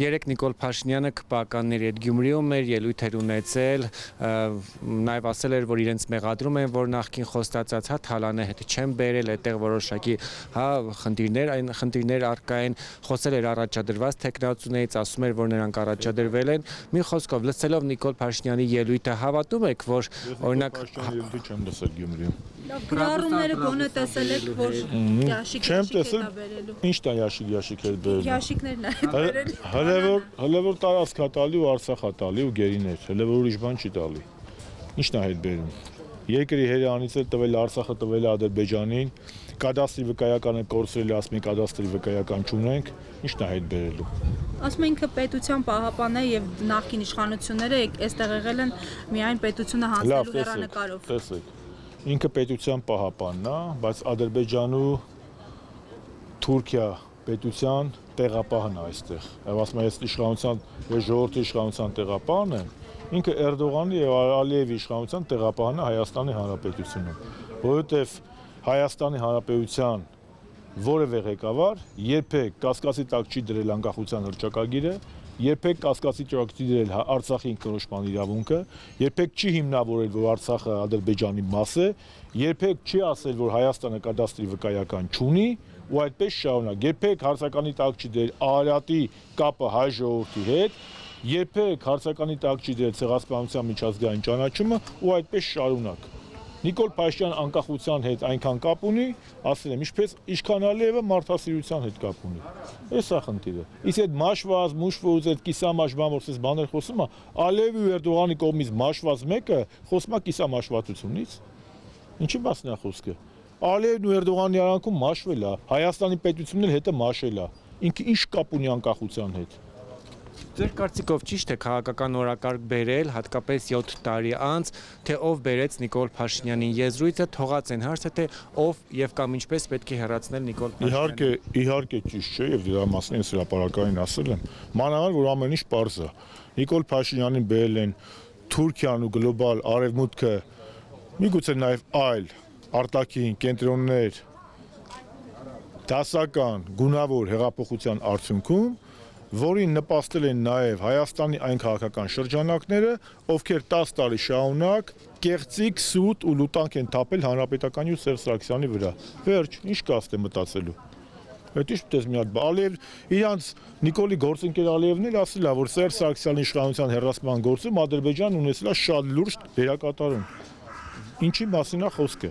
Երեք Նիկոլ Փաշինյանը քպականների հետ Գյումրիում էր, ելույթ էր ունեցել, նաև ասել էր, որ իրենց մեղադրում են, որ նախկին խոստացած Թալանը հետ չեն բերել, այդտեղ որոշակի խնդիրներ առկա են, խոսել էր առաջադրված թեկնածուներից, ասում էր, որ նրանք առաջադրվել են։ Մի խոսքով, լսելով Նիկոլ Փաշինյանի ելույթը, հավատում եք, որ օրինակ ելույթը չեմ լսել Գյումրիում։ Գրառումները գոնե տեսել եք, որ Չեմ տեսել, ինչ տա ящик էր բերել։ Ящикներն է բերել։ Հələ որ տարածք է տալի ու Արցախ է տալի ու գերիներ, հələ որ ուրիշ բան չի տալի։ Ինչն է հետ բերում։ Երկրի հերանից էլ տվել Արցախը տվել Ադրբեջանին, կադաստրի վկայականը կորցրել, ասում են կադաստրի վկայական չունենք, ինչն է հետ բերելու։ Ասում են ինքը պետության պահապան է եւ նախկին իշխանությունները այստեղ եղել են միայն պետությունը հանձնելու հեռանկարով։ Տեսեք, ինքը պետության պահապանն է, բայց Ադրբեջան ու Թուրքիա պետության տեղապահն է այստեղ։ Եվ ասում են, ես իշխանության, ես ժողովրդի իշխանության տեղապահն եմ, ինքը Էրդողանի եւ Ալիևի իշխանության տեղապահն է Հայաստանի Հանրապետությունում, որովհետեւ Հայաստանի Հանրապետության որևէ ղեկավար երբեք կասկածի տակ չի դրել անկախության հռչակագիրը, երբեք կասկածի տակ չի դրել Արցախի ինքնորոշման իրավունքը, երբեք չի հիմնավորել, որ Արցախը Ադրբեջանի մաս է, երբեք չի ասել, որ Հայաստանը կադաստրի վկայական չունի, ու այդպես շարունակ, երբեք հարցականի տակ չի դրել Արարատի կապը հայ ժողովրդի հետ, երբեք հարցականի տակ չի դրել ցեղասպանության միջազգային ճանաչումը ու այդպես շարունակ։ Նիկոլ Փաշինյան անկախության հետ այնքան կապ ունի, ասել եմ, ինչքան Ալիևը մարդասիրության հետ կապ ունի։ Էս է խնդիրը։ Իսկ այդ մաշված, մուշվոց, այդ կիսամաշված, որպես բաներ խոսում է, Ալիևի ու Էրդողանի կողմից մաշված մեկը խոսում է կիսամաշվածությունից։ Ինչի մասն է խոսքը։ Ալիևն ու Էրդողանի արանքում մաշվել է, Հայաստանի պետությունն էլ հետը մաշել է։ Ինքը ինչ կապ ունի անկախության հետ։ Ձեր կարծիքով ճիշտ է քաղաքական օրակարգ բերել, հատկապես 7 տարի անց, թե ով բերեց Նիկոլ Փաշինյանին եզրույթը, թողած են հարցը, թե ով եւ կամ ինչպես պետք է հեռացնել Նիկոլ Փաշինյանին։ Իհարկե ճիշտ չէ եւ դրա մասին ես հրապարակային ասել եմ։ Մանավանդ որ ամեն ինչ պարզ է։ Նիկոլ Փաշինյանին բերել են Թուրքիան ու գլոբալ արևմուտքը, միգուցե նաեւ այլ արտաքին կենտրոններ դասական գունավոր հեղափոխության արդյունքում, որին նպաստել են նաև Հայաստանի այն քաղաքական շրջանակները, ովքեր 10 տարի շարունակ կեղծիք, սուտ ու լուտանք են թափել Հանրապետականի ու Սերժ Սարգսյանի վրա։ Վերջ, ինչ կաստ է մտածելու։ Այդ ինչ պետք է մի հատ Ալիև իրանց Նիկոլի գործընկեր Ալիևն էլ ասել է, որ Սերժ Սարգսյանի իշխանության հեռացման գործում Ադրբեջանն ունեցել է շատ լուրջ դերակատարում։ Ինչի մասին է խոսքը։